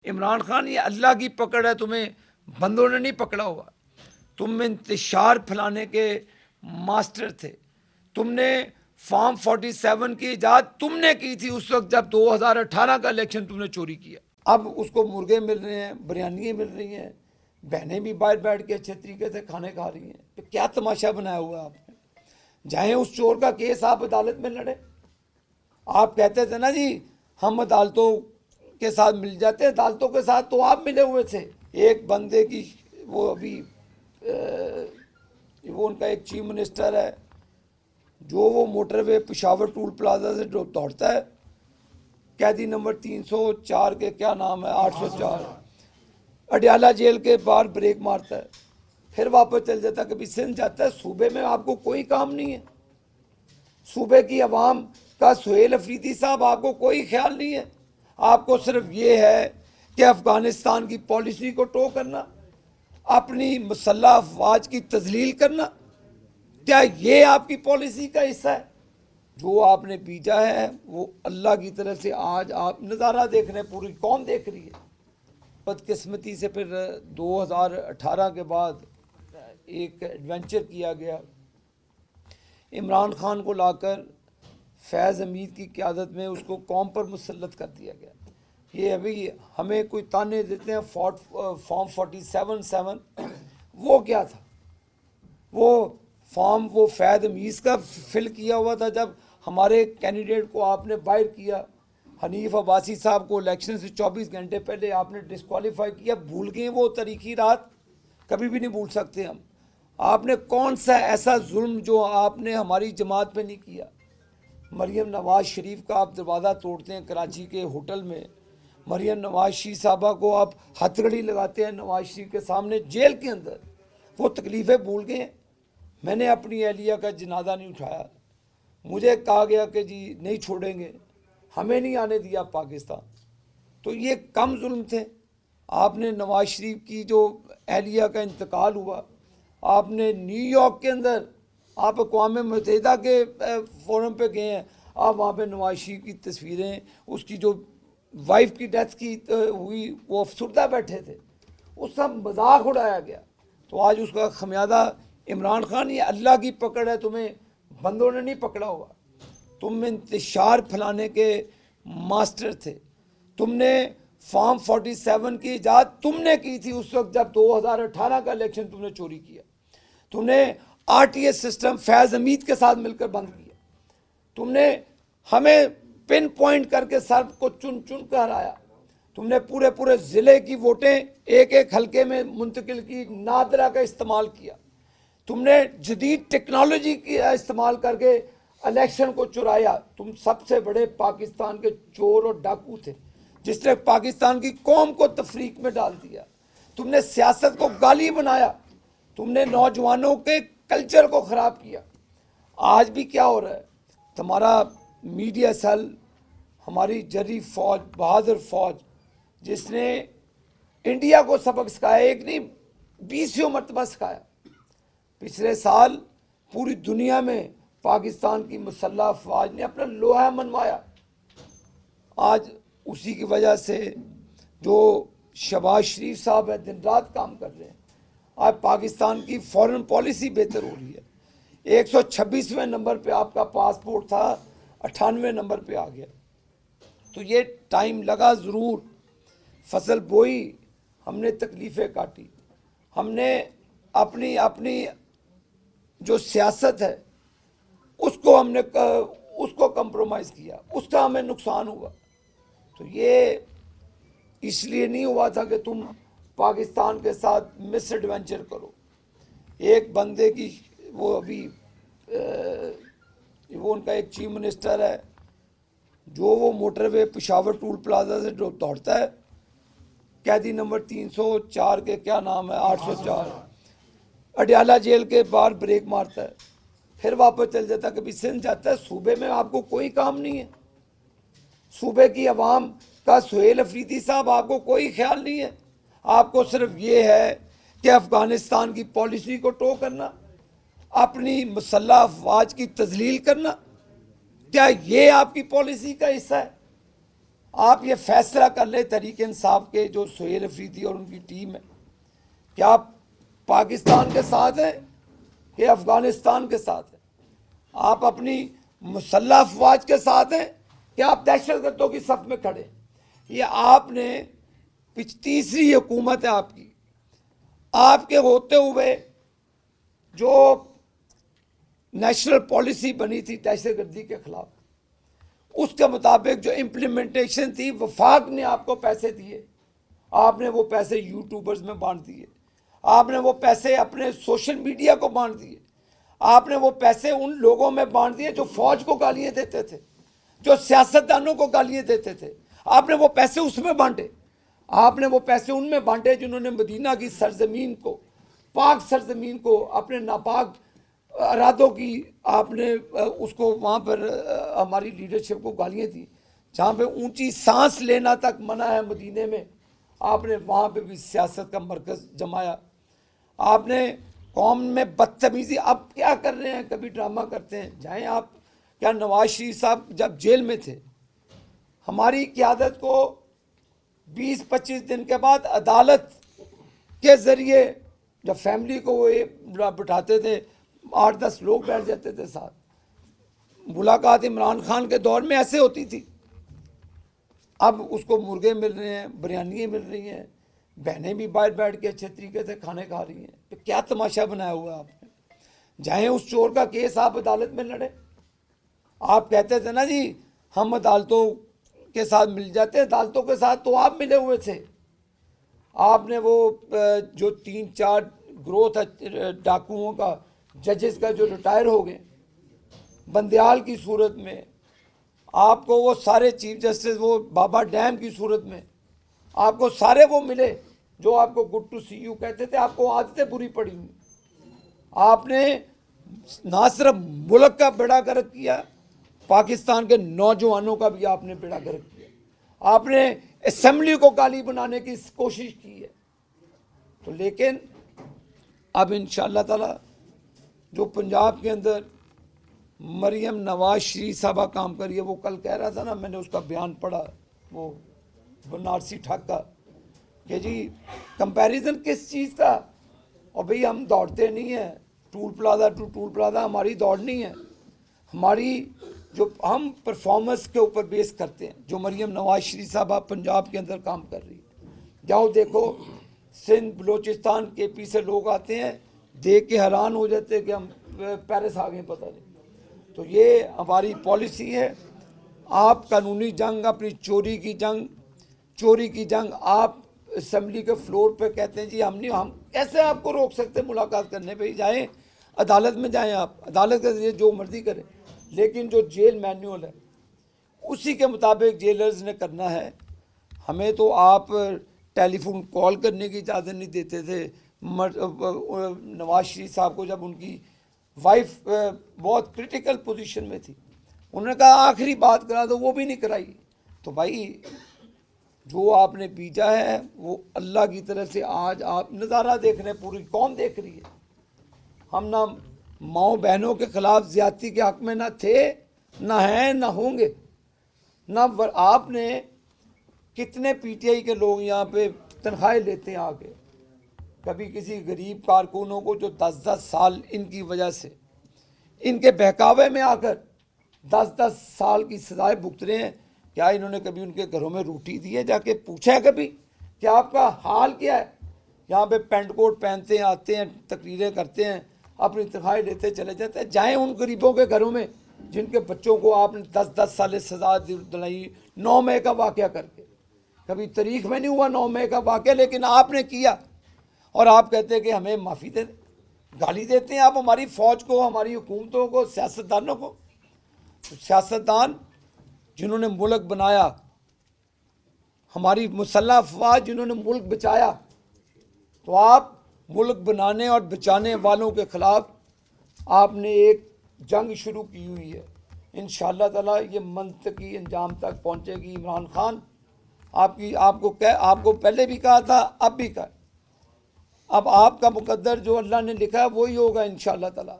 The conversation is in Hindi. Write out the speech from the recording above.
इमरान खान, ये अल्लाह की पकड़ है, तुम्हें बंदों ने नहीं पकड़ा हुआ। तुम इंतशार फैलाने के मास्टर थे। तुमने फॉर्म 47 की इजाद तुमने की थी उस वक्त जब 2018 का इलेक्शन तुमने चोरी किया। अब उसको मुर्गे मिल रहे हैं, बिरयानी मिल रही हैं, बहनें भी बाहर बैठ के अच्छे तरीके से खाने खा रही हैं। तो क्या तमाशा बनाया हुआ है आपने? जाए उस चोर का केस आप अदालत में लड़े। आप कहते थे ना जी हम अदालतों के साथ मिल जाते, अदालतों के साथ तो आप मिले हुए थे। एक बंदे की वो अभी वो उनका एक चीफ मिनिस्टर है जो वो मोटरवे पेशावर टूल प्लाजा से जो दौड़ता है, कैदी नंबर 304 के क्या नाम है, 804, अडयाला जेल के बाहर ब्रेक मारता है, फिर वापस चल जाता, कभी सिंध जाता है। सूबे में आपको कोई काम नहीं है। सूबे की आवाम का सुहेल अफरीदी साहब आपको कोई ख्याल नहीं है। आपको सिर्फ ये है कि अफगानिस्तान की पॉलिसी को टो करना, अपनी मुसल्लह अफवाज की तजलील करना। क्या ये आपकी पॉलिसी का हिस्सा है? जो आपने बीजा है वो अल्लाह की तरफ से आज आप नज़ारा देख रहे हैं, पूरी कौम देख रही है। बदकिस्मती से फिर 2018 के बाद एक एडवेंचर किया गया, इमरान खान को लाकर फैज़ हमीद की क़यादत में उसको कौम पर मुसल्लत कर दिया गया। ये अभी हमें कोई ताने देते हैं फॉर्म 47-7, वो क्या था? वो फॉर्म वो फैज़ हमीद का फिल किया हुआ था जब हमारे कैंडिडेट को आपने बाहर किया। हनीफ अब्बासी साहब को इलेक्शन से 24 घंटे पहले आपने डिस्क्वालीफाई किया। भूल गए वो तारीखी रात? कभी भी नहीं भूल सकते हम। आपने कौन सा ऐसा जुल्म जो आपने हमारी जमात पे नहीं किया? मरियम नवाज शरीफ का आप दरवाज़ा तोड़ते हैं कराची के होटल में, मरियम नवाज शरीफ साहबा को आप हथकड़ी लगाते हैं नवाज शरीफ के सामने जेल के अंदर। वो तकलीफ़ें भूल गए हैं। मैंने अपनी अहलिया का जनाजा नहीं उठाया। मुझे कहा गया कि जी नहीं छोड़ेंगे, हमें नहीं आने दिया पाकिस्तान। तो ये कम जुल्म थे। आपने नवाज शरीफ की जो अहलिया का इंतकाल हुआ, आपने न्यूयॉर्क के अंदर आप अक़वाम मुत्तहिदा के फोरम पे गए हैं, आप वहाँ पे नवाज शरीफ की तस्वीरें, उसकी जो वाइफ की डेथ की हुई वो अफसरदा बैठे थे, उसका मजाक उड़ाया गया। तो आज उसका खमियाजा इमरान खान, ये अल्लाह की पकड़ है, तुम्हें बंदों ने नहीं पकड़ा हुआ। तुम इंतशार फैलाने के मास्टर थे। तुमने फॉर्म 47 की इजाद तुमने की थी उस वक्त जब 2018 का इलेक्शन तुमने चोरी किया। तुमने आरटीएस सिस्टम फैज़ हमीद के साथ मिलकर बंद किया। तुमने हमें पिन पॉइंट करके सर को चुन चुन कर हराया। तुमने पूरे पूरे ज़िले की वोटें एक एक हलके में मुंतकिल की, नादरा का इस्तेमाल किया। तुमने जदीद टेक्नोलॉजी का इस्तेमाल करके इलेक्शन को चुराया। तुम सबसे बड़े पाकिस्तान के चोर और डाकू थे जिसने पाकिस्तान की कौम को तफरीक में डाल दिया। तुमने सियासत को गाली बनाया। तुमने नौजवानों के कल्चर को ख़राब किया। आज भी क्या हो रहा है? तुम्हारा मीडिया सेल, हमारी जरी फौज, बहादुर फौज, जिसने इंडिया को सबक सिखाया, एक नहीं 20 मरतबा सिखाया। पिछले साल पूरी दुनिया में पाकिस्तान की मुसल्लह अफवाज ने अपना लोहा मनवाया। आज उसी की वजह से जो शहबाज शरीफ साहब है दिन रात काम कर रहे हैं। आज पाकिस्तान की फॉरेन पॉलिसी बेहतर हो रही है। 126वें नंबर पे आपका पासपोर्ट था, 98वें नंबर पे आ गया। तो ये टाइम लगा ज़रूर। फसल बोई, हमने तकलीफ़ें काटी, हमने अपनी अपनी जो सियासत है उसको हमने उसको कंप्रोमाइज़ किया, उसका हमें नुकसान हुआ। तो ये इसलिए नहीं हुआ था कि तुम पाकिस्तान के साथ मिस एडवेंचर करो। एक बंदे की वो अभी वो उनका एक चीफ मिनिस्टर है जो वो मोटरवे पेशावर टूल प्लाजा से जो दौड़ता है, कैदी नंबर 304 के क्या नाम है, 804, अडयाला जेल के बाहर ब्रेक मारता है, फिर वापस चल जाता, कभी सिंध जाता है। सूबे में आपको कोई काम नहीं है। सूबे की आवाम का सुहेल अफरीदी साहब आपको कोई ख्याल नहीं है। आपको सिर्फ ये है कि अफगानिस्तान की पॉलिसी को टो करना, अपनी मुसल्लह अफवाज की तजलील करना। क्या ये आपकी पॉलिसी का हिस्सा है? आप ये फैसला कर ले तहरीक इंसाफ के जो सुहेल अफरीदी और उनकी टीम है कि आप पाकिस्तान के साथ हैं कि अफगानिस्तान के साथ हैं, आप अपनी मुसल्लह अफवाज के साथ हैं कि आप दहशतगर्दों की सफ में खड़े। ये आपने तीसरी हुकूमत है आपकी, आपके होते हुए जो नेशनल पॉलिसी बनी थी दहशतगर्दी के खिलाफ, उसके मुताबिक जो इम्प्लीमेंटेशन थी, वफाक ने आपको पैसे दिए, आपने वो पैसे यूट्यूबर्स में बांट दिए, आपने वो पैसे अपने सोशल मीडिया को बांट दिए, आपने वो पैसे उन लोगों में बांट दिए जो फौज को गालियां देते थे, जो सियासतदानों को गालियां देते थे, आपने वो पैसे उसमें बांटे। आपने वो पैसे उनमें बांटे जिन्होंने मदीना की सरजमीन को, पाक सरजमीन को, अपने नापाक इरादों की आपने उसको वहाँ पर हमारी लीडरशिप को गालियाँ दी। जहाँ पे ऊंची सांस लेना तक मना है मदीने में, आपने वहाँ पे भी सियासत का मरकज़ जमाया। आपने कौम में बदतमीज़ी, अब क्या कर रहे हैं, कभी ड्रामा करते हैं, जाएँ आप। क्या नवाज शरीफ साहब जब जेल में थे, हमारी क़यादत को 20-25 दिन के बाद अदालत के ज़रिए, जब फैमिली को वो बिठाते थे, 8-10 लोग बैठ जाते थे साथ, मुलाकात इमरान खान के दौर में ऐसे होती थी। अब उसको मुर्गे मिल रहे हैं, बिरयानी मिल रही हैं, बहनें भी बाहर बैठ के अच्छे तरीके से खाने खा रही हैं। तो क्या तमाशा बनाया हुआ है आपने। चाहे उस चोर का केस आप अदालत में लड़े। आप कहते थे ना जी हम अदालतों के साथ मिल जाते हैं, अदालतों के साथ तो आप मिले हुए थे। आपने वो जो 3-4 ग्रोथ डाकुओं का, जजेस का जो रिटायर हो गए बंदयाल की सूरत में, आपको वो सारे चीफ जस्टिस वो बाबा डैम की सूरत में, आपको सारे वो मिले जो आपको गुड टू सी यू कहते थे। आपको आदतें बुरी पड़ी हुई। आपने ना सिर्फ मुल्क का बेड़ा गर्क किया, पाकिस्तान के नौजवानों का भी आपने बेड़ा गर्क किया। आपने असेंबली को गाली बनाने की कोशिश की है। तो लेकिन अब इंशाअल्लाह ताला जो पंजाब के अंदर मरियम नवाज शरीफ साहबा काम करिए, वो कल कह रहा था ना, मैंने उसका बयान पढ़ा, वो बनारसी ठाका कि जी कंपैरिजन किस चीज़ का। और भाई हम दौड़ते नहीं हैं toll plaza to toll plaza, हमारी दौड़ नहीं है। हमारी जो हम परफॉर्मेंस के ऊपर बेस करते हैं। जो मरियम नवाज शरीफ साहबा पंजाब के अंदर काम कर रही है, जाओ देखो, सिंध बलोचिस्तान KP से लोग आते हैं, देख के हैरान हो जाते हैं कि हम पेरिस आ गए, पता नहीं। तो ये हमारी पॉलिसी है। आप कानूनी जंग, अपनी चोरी की जंग आप असेंबली के फ्लोर पे कहते हैं जी हम कैसे आपको रोक सकते मुलाकात करने पे। जाएं अदालत में, जाएं आप अदालत के जरिए जो मर्जी करें, लेकिन जो जेल मैनुअल है उसी के मुताबिक जेलर्स ने करना है। हमें तो आप टेलीफोन कॉल करने की इजाज़त नहीं देते थे। नवाज शरीफ साहब को जब उनकी वाइफ बहुत क्रिटिकल पोजीशन में थी, उन्होंने कहा आखिरी बात करा दो, वो भी नहीं कराई। तो भाई जो आपने बीजा है वो अल्लाह की तरफ से आज आप नज़ारा देख रहे हैं, पूरी कौम देख रही है। हम ना माओ बहनों के खिलाफ ज्यादती के हक में ना थे, ना हैं, ना होंगे। ना आपने कितने PTI के लोग यहाँ पे तनख्वाहें लेते हैं आके, कभी किसी गरीब कारकुनों को जो 10-10 साल इनकी वजह से, इनके बहकावे में आकर 10-10 साल की सजाएं भुगत रहे हैं। क्या इन्होंने कभी उनके घरों में रोटी दी है? जाके पूछा है कभी कि आपका हाल क्या है? यहाँ पे पेंट कोट पहनते हैं, आते हैं, तकरीरें करते हैं, अपनी तनख्वाहें लेते चले जाते हैं। जाएँ उन गरीबों के घरों में जिनके बच्चों को आपने 10-10 साल सजा दिलाई 9 मई का वाक़या करके। कभी तारीख में नहीं हुआ 9 मई का वाक़या, लेकिन आपने किया। और आप कहते हैं कि हमें माफ़ी दे, गाली देते हैं आप हमारी फ़ौज को, हमारी हुकूमतों को, सियासतदानों को। तो सियासतदान जिन्होंने मुल्क बनाया, हमारी मुसल्लह अफवाज जिन्होंने मुल्क बचाया, तो आप मुल्क बनाने और बचाने वालों के ख़िलाफ़ आपने एक जंग शुरू की हुई है। इंशाअल्लाह ताला ये मंतकी अंजाम तक पहुँचेगी। इमरान खान आपको पहले भी कहा था, अब भी कहा। अब आपका मुकद्दर जो अल्लाह ने लिखा है वही होगा इंशाअल्लाह ताला।